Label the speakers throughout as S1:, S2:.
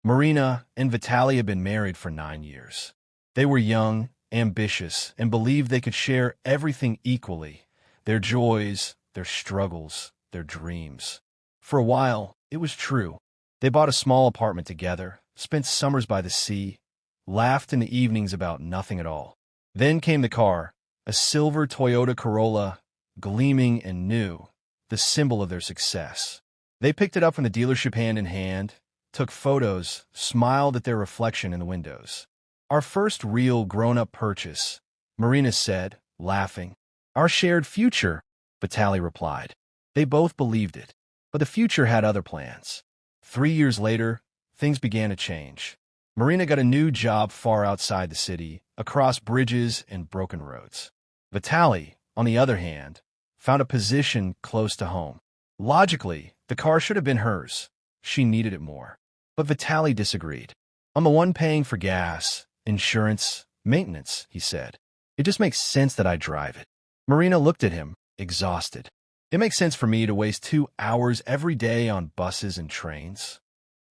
S1: Marina and Vitaly had been married for 9 years. They were young, ambitious, and believed they could share everything equally, their joys, their struggles, their dreams. For a while, it was true. They bought a small apartment together, spent summers by the sea, laughed in the evenings about nothing at all. Then came the car, a silver Toyota Corolla, gleaming and new, the symbol of their success. They picked it up from the dealership hand in hand, took photos, smiled at their reflection in the windows. "Our first real grown-up purchase," Marina said, laughing. "Our shared future," Vitaly replied. They both believed it, but the future had other plans. 3 years later, things began to change. Marina got a new job far outside the city, across bridges and broken roads. Vitaly, on the other hand, found a position close to home. Logically, the car should have been hers. She needed it more. But Vitaly disagreed. "I'm the one paying for gas, insurance, maintenance," he said. "It just makes sense that I drive it." Marina looked at him, exhausted. "It makes sense for me to waste 2 hours every day on buses and trains."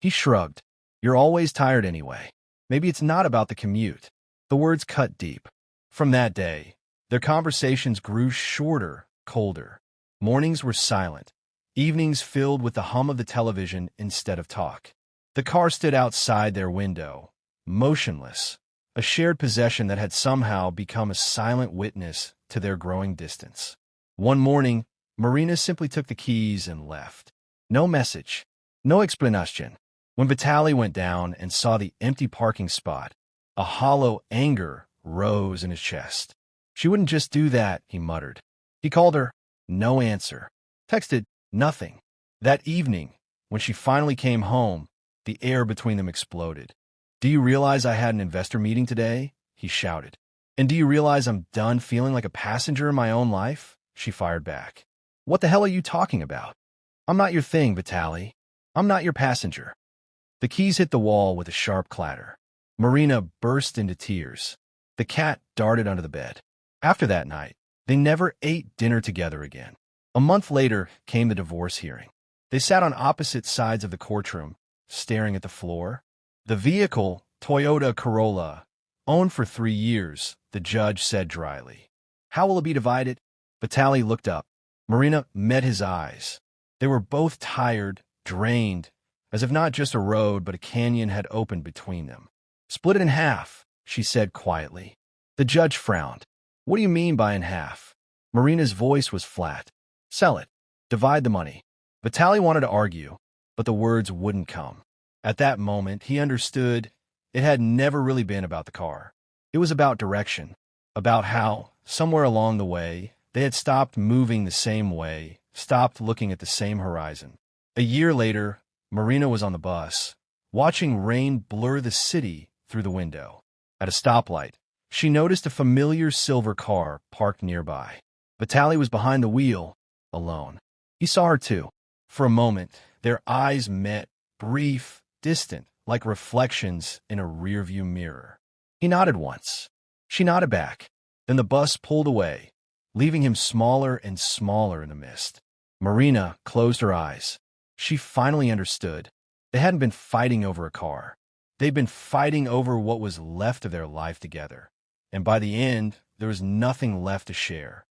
S1: He shrugged. "You're always tired anyway. Maybe it's not about the commute." The words cut deep. From that day, their conversations grew shorter, colder. Mornings were silent, evenings filled with the hum of the television instead of talk. The car stood outside their window, motionless, a shared possession that had somehow become a silent witness to their growing distance. One morning, Marina simply took the keys and left. No message, no explanation. When Vitaly went down and saw the empty parking spot, a hollow anger rose in his chest. "She wouldn't just do that," he muttered. He called her, no answer. Texted, nothing. That evening, when she finally came home, the air between them exploded. "Do you realize I had an investor meeting today?" he shouted. "And do you realize I'm done feeling like a passenger in my own life?" she fired back. "What the hell are you talking about? I'm not your thing, Vitaly. I'm not your passenger." The keys hit the wall with a sharp clatter. Marina burst into tears. The cat darted under the bed. After that night, they never ate dinner together again. A month later came the divorce hearing. They sat on opposite sides of the courtroom, staring at the floor. The vehicle, Toyota Corolla, owned for 3 years, the judge said dryly. "How will it be divided?" Vitaly looked up. Marina met his eyes. They were both tired, drained, as if not just a road but a canyon had opened between them. "Split it in half," she said quietly. The judge frowned. "What do you mean by in half?" Marina's voice was flat. "Sell it. Divide the money." Vitaly wanted to argue, but the words wouldn't come. At that moment, he understood it had never really been about the car. It was about direction, about how, somewhere along the way, they had stopped moving the same way, stopped looking at the same horizon. A year later, Marina was on the bus, watching rain blur the city through the window. At a stoplight, she noticed a familiar silver car parked nearby. Vitaly was behind the wheel, alone. He saw her too. For a moment, their eyes met, brief, distant, like reflections in a rearview mirror. He nodded once. She nodded back. Then the bus pulled away, leaving him smaller and smaller in the mist. Marina closed her eyes. She finally understood. They hadn't been fighting over a car. They'd been fighting over what was left of their life together. And by the end, there was nothing left to share.